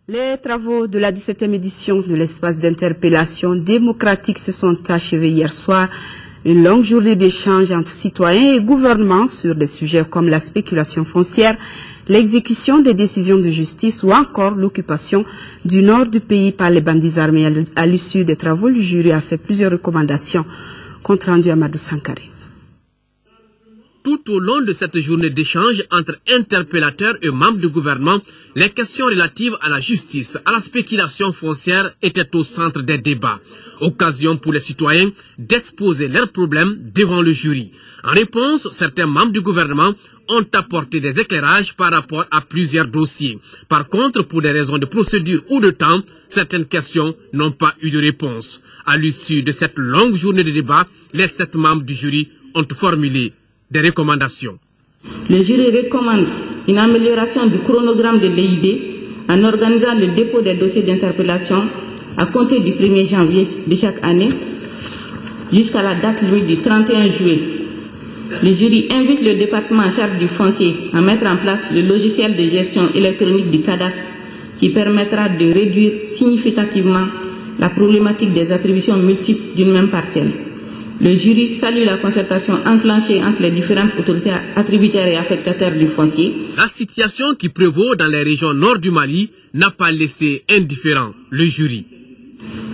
Les travaux de la 17e édition de l'espace d'interpellation démocratique se sont achevés hier soir. Une longue journée d'échange entre citoyens et gouvernements sur des sujets comme la spéculation foncière, l'exécution des décisions de justice ou encore l'occupation du nord du pays par les bandits armés. À l'issue des travaux, le jury a fait plusieurs recommandations. Compte rendu Amadou Sankare. Tout au long de cette journée d'échange entre interpellateurs et membres du gouvernement, les questions relatives à la justice, à la spéculation foncière étaient au centre des débats. Occasion pour les citoyens d'exposer leurs problèmes devant le jury. En réponse, certains membres du gouvernement ont apporté des éclairages par rapport à plusieurs dossiers. Par contre, pour des raisons de procédure ou de temps, certaines questions n'ont pas eu de réponse. À l'issue de cette longue journée de débat, les 7 membres du jury ont formulé des recommandations. Le jury recommande une amélioration du chronogramme de l'EID en organisant le dépôt des dossiers d'interpellation à compter du 1er janvier de chaque année jusqu'à la date limite du 31 juillet. Le jury invite le département en charge du foncier à mettre en place le logiciel de gestion électronique du cadastre qui permettra de réduire significativement la problématique des attributions multiples d'une même parcelle. Le jury salue la concertation enclenchée entre les différentes autorités attributaires et affectataires du foncier. La situation qui prévaut dans les régions nord du Mali n'a pas laissé indifférent le jury.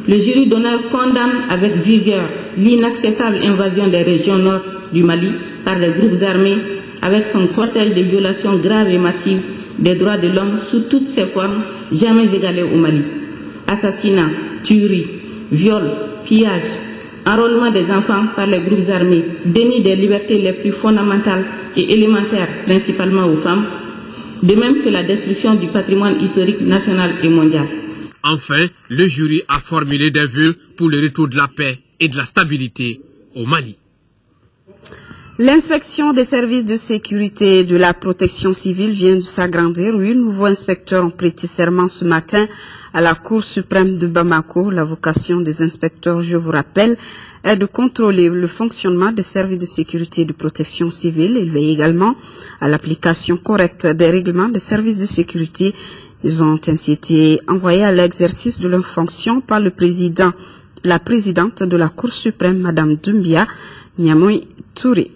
Le jury d'honneur condamne avec vigueur l'inacceptable invasion des régions nord du Mali par les groupes armés avec son cortège de violations graves et massives des droits de l'homme sous toutes ses formes jamais égalées au Mali. Assassinats, tueries, viols, pillages, enrôlement des enfants par les groupes armés, déni des libertés les plus fondamentales et élémentaires, principalement aux femmes, de même que la destruction du patrimoine historique national et mondial. Enfin, le jury a formulé des vœux pour le retour de la paix et de la stabilité au Mali. L'inspection des services de sécurité et de la protection civile vient de s'agrandir. 8 nouveaux inspecteurs ont prêté serment ce matin à la Cour suprême de Bamako. La vocation des inspecteurs, je vous rappelle, est de contrôler le fonctionnement des services de sécurité et de protection civile. Ils veillent également à l'application correcte des règlements des services de sécurité. Ils ont ainsi été envoyés à l'exercice de leurs fonctions par la présidente de la Cour suprême, Madame Doumbia Niamoy Touré.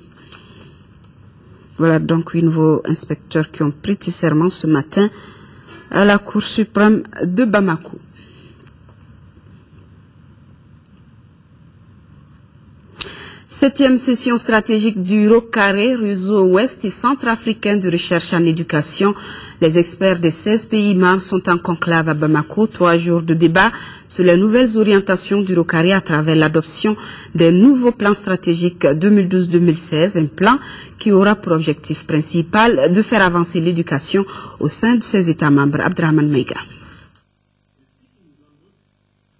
Voilà donc 8 nouveaux inspecteurs qui ont prêté serment ce matin à la Cour suprême de Bamako. Septième session stratégique du ROCARE, réseau ouest et centrafricain de recherche en éducation. Les experts des 16 pays membres sont en conclave à Bamako. 3 jours de débat sur les nouvelles orientations du ROCARE à travers l'adoption des nouveaux plans stratégiques 2012-2016. Un plan qui aura pour objectif principal de faire avancer l'éducation au sein de ses États membres. Abdrahman Meiga.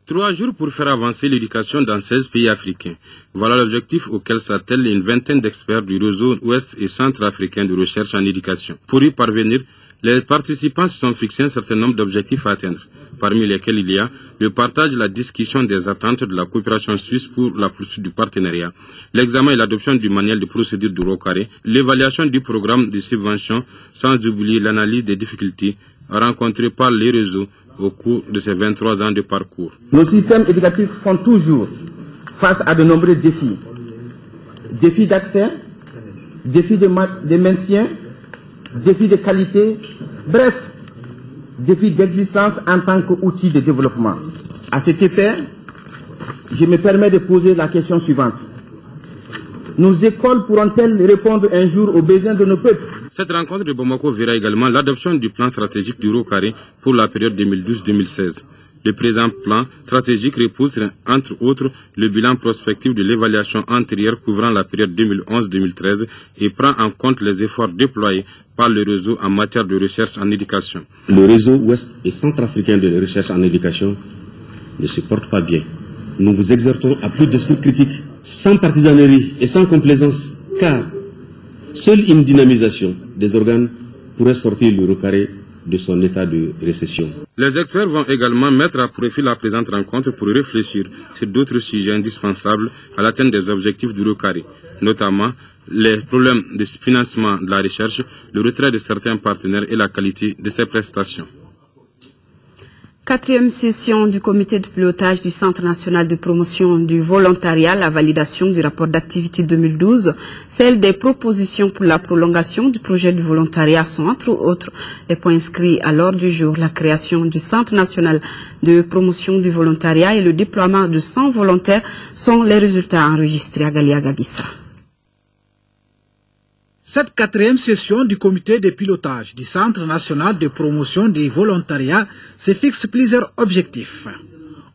3 jours pour faire avancer l'éducation dans 16 pays africains. Voilà l'objectif auquel s'attelle une vingtaine d'experts du réseau ouest et centrafricain de recherche en éducation. Pour y parvenir, les participants se sont fixés un certain nombre d'objectifs à atteindre, parmi lesquels il y a le partage et la discussion des attentes de la coopération suisse pour la poursuite du partenariat, l'examen et l'adoption du manuel de procédure du ROCARE, l'évaluation du programme de subvention, sans oublier l'analyse des difficultés rencontrées par les réseaux au cours de ces 23 ans de parcours. Nos systèmes éducatifs font toujours face à de nombreux défis. Défis d'accès, défis de maintien, défis de qualité, bref, défis d'existence en tant qu'outil de développement. À cet effet, je me permets de poser la question suivante. Nos écoles pourront-elles répondre un jour aux besoins de nos peuples? Cette rencontre de Bamako verra également l'adoption du plan stratégique du ROCARE pour la période 2012-2016. Le présent plan stratégique repose, entre autres, le bilan prospectif de l'évaluation antérieure couvrant la période 2011-2013 et prend en compte les efforts déployés par le réseau en matière de recherche en éducation. Le réseau ouest et centrafricain de recherche en éducation ne se porte pas bien. Nous vous exhortons à plus d'esprit critique, sans partisanerie et sans complaisance, car seule une dynamisation des organes pourrait sortir le ROCARE de son état de récession. Les experts vont également mettre à profit la présente rencontre pour réfléchir sur d'autres sujets indispensables à l'atteinte des objectifs du ROCARE, notamment les problèmes de financement de la recherche, le retrait de certains partenaires et la qualité de ses prestations. 4e session du comité de pilotage du Centre national de promotion du volontariat, la validation du rapport d'activité 2012, celle des propositions pour la prolongation du projet du volontariat sont entre autres les points inscrits à l'ordre du jour. La création du Centre national de promotion du volontariat et le déploiement de 100 volontaires sont les résultats enregistrés à Galiagagissa. Cette 4e session du comité de pilotage du Centre national de promotion du volontariat se fixe plusieurs objectifs.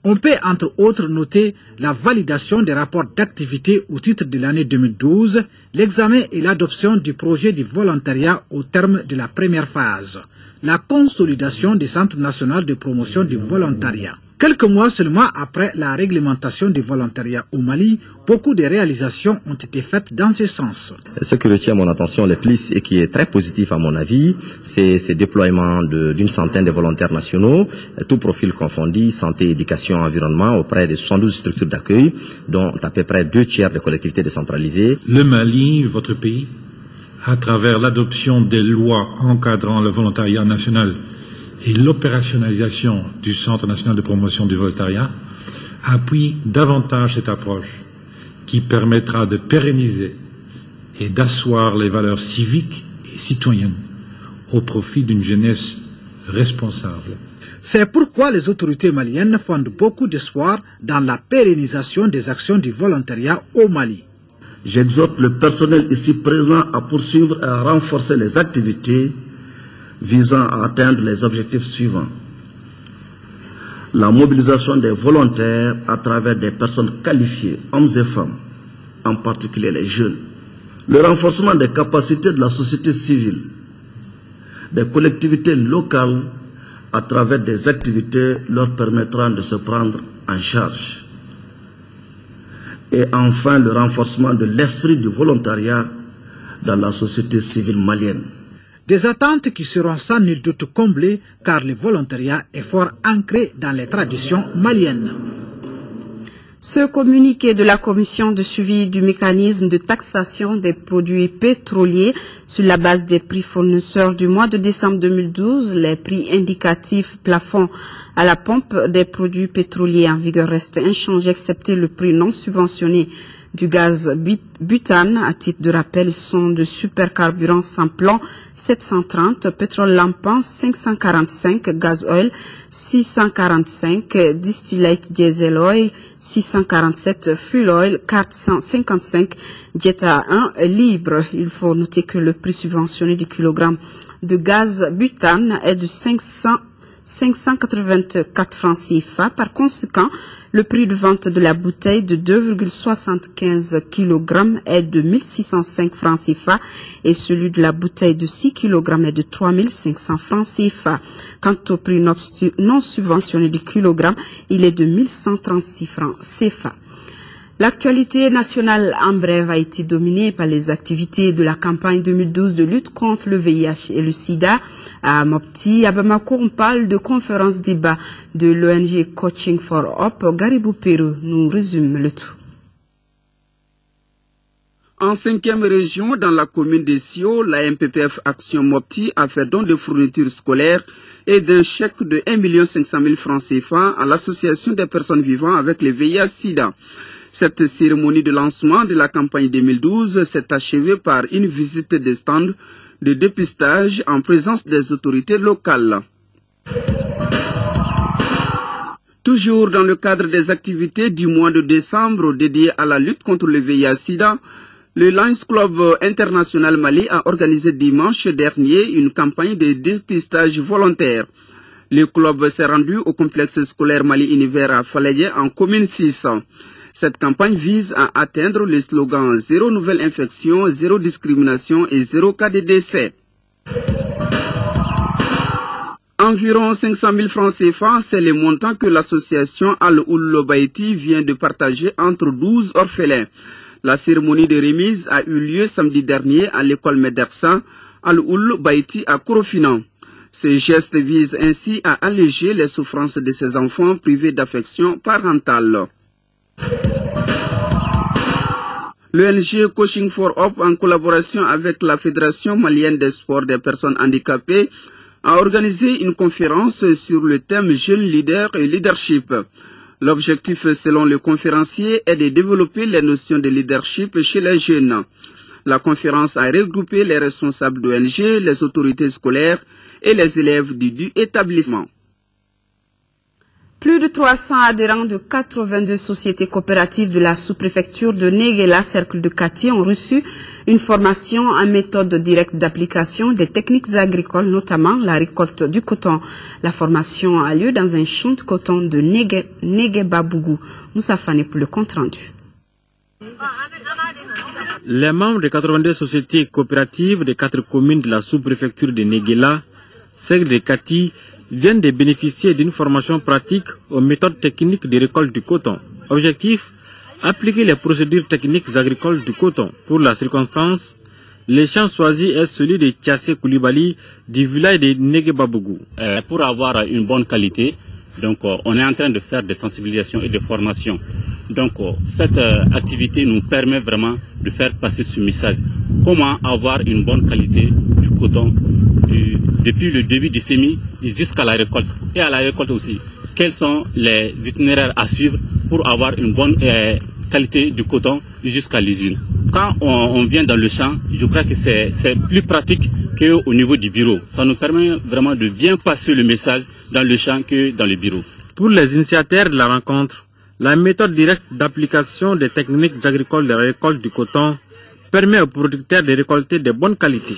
On peut entre autres noter la validation des rapports d'activité au titre de l'année 2012, l'examen et l'adoption du projet du volontariat au terme de la première phase, la consolidation du Centre national de promotion du volontariat. Quelques mois seulement après la réglementation du volontariat au Mali, beaucoup de réalisations ont été faites dans ce sens. Ce qui retient mon attention le plus et qui est très positif à mon avis, c'est ce déploiement d'une centaine de volontaires nationaux, tout profil confondu, santé, éducation, environnement, auprès de 72 structures d'accueil, dont à peu près 2/3 des collectivités décentralisées. Le Mali, votre pays, à travers l'adoption des lois encadrant le volontariat national et l'opérationnalisation du Centre national de promotion du volontariat, appuie davantage cette approche qui permettra de pérenniser et d'asseoir les valeurs civiques et citoyennes au profit d'une jeunesse responsable. C'est pourquoi les autorités maliennes fondent beaucoup d'espoir dans la pérennisation des actions du volontariat au Mali. J'exhorte le personnel ici présent à poursuivre et à renforcer les activités visant à atteindre les objectifs suivants. La mobilisation des volontaires à travers des personnes qualifiées, hommes et femmes, en particulier les jeunes. Le renforcement des capacités de la société civile, des collectivités locales à travers des activités leur permettant de se prendre en charge. Et enfin, le renforcement de l'esprit du volontariat dans la société civile malienne. Des attentes qui seront sans nul doute comblées car le volontariat est fort ancré dans les traditions maliennes. Ce communiqué de la commission de suivi du mécanisme de taxation des produits pétroliers sur la base des prix fournisseurs du mois de décembre 2012, les prix indicatifs plafond à la pompe des produits pétroliers en vigueur restent inchangés excepté le prix non subventionné du gaz butane. À titre de rappel, sont de supercarburants sans plan 730, pétrole lampant 545, gaz oil 645, distillate diesel oil 647, fuel oil 455, jet à 1 libre. Il faut noter que le prix subventionné du kilogramme de gaz butane est de 584 francs CFA. Par conséquent, le prix de vente de la bouteille de 2,75 kg est de 1605 francs CFA et celui de la bouteille de 6 kg est de 3500 francs CFA. Quant au prix non subventionné du kilogramme, il est de 1136 francs CFA. L'actualité nationale en bref a été dominée par les activités de la campagne 2012 de lutte contre le VIH et le sida. À Mopti, à Bamako, on parle de conférence débat de l'ONG Coaching for Hope. Garibou Pérou nous résume le tout. En 5e région, dans la commune de Sio, la MPPF Action Mopti a fait don de fournitures scolaires et d'un chèque de 1 500 000 francs CFA à l'association des personnes vivant avec le VIH-Sida. Cette cérémonie de lancement de la campagne 2012 s'est achevée par une visite des stands de dépistage en présence des autorités locales. Toujours dans le cadre des activités du mois de décembre dédiées à la lutte contre le VIH-Sida, le Lions Club International Mali a organisé dimanche dernier une campagne de dépistage volontaire. Le club s'est rendu au complexe scolaire Mali Univers à Falédié en commune 6. Cette campagne vise à atteindre le slogan « Zéro nouvelle infection, zéro discrimination et zéro cas de décès ». Environ 500 000 francs CFA, c'est le montant que l'association Al-Oul Baïti vient de partager entre 12 orphelins. La cérémonie de remise a eu lieu samedi dernier à l'école Medersa Al-Oul Baïti à Korofinan. Ce geste vise ainsi à alléger les souffrances de ces enfants privés d'affection parentale. L'ONG Coaching for Hope, en collaboration avec la Fédération malienne des sports des personnes handicapées, a organisé une conférence sur le thème Jeunes leaders et leadership. L'objectif, selon le conférencier, est de développer les notions de leadership chez les jeunes. La conférence a regroupé les responsables d'ONG, les autorités scolaires et les élèves du établissement. Plus de 300 adhérents de 82 sociétés coopératives de la sous-préfecture de Néguéla, cercle de Kati, ont reçu une formation en méthode directe d'application des techniques agricoles, notamment la récolte du coton. La formation a lieu dans un champ de coton de Négué-Babougou. Moussa Fane pour le compte rendu. Les membres de 82 sociétés coopératives des 4 communes de la sous-préfecture de Néguéla, cercle de Kati, viennent de bénéficier d'une formation pratique aux méthodes techniques de récolte du coton. Objectif, appliquer les procédures techniques agricoles du coton. Pour la circonstance, le champ choisi est celui de Tiassé Koulibaly du village de Négué-Babougou. Pour avoir une bonne qualité, donc, on est en train de faire des sensibilisations et des formations. Donc cette activité nous permet vraiment de faire passer ce message. Comment avoir une bonne qualité du coton depuis le début du semis jusqu'à la récolte. Et à la récolte aussi, quels sont les itinéraires à suivre pour avoir une bonne qualité du coton jusqu'à l'usine. Quand on vient dans le champ, je crois que c'est plus pratique qu'au niveau du bureau. Ça nous permet vraiment de bien passer le message dans le champ que dans le bureau. Pour les initiateurs de la rencontre, la méthode directe d'application des techniques agricoles de la récolte du coton permet aux producteurs de récolter de bonnes qualités.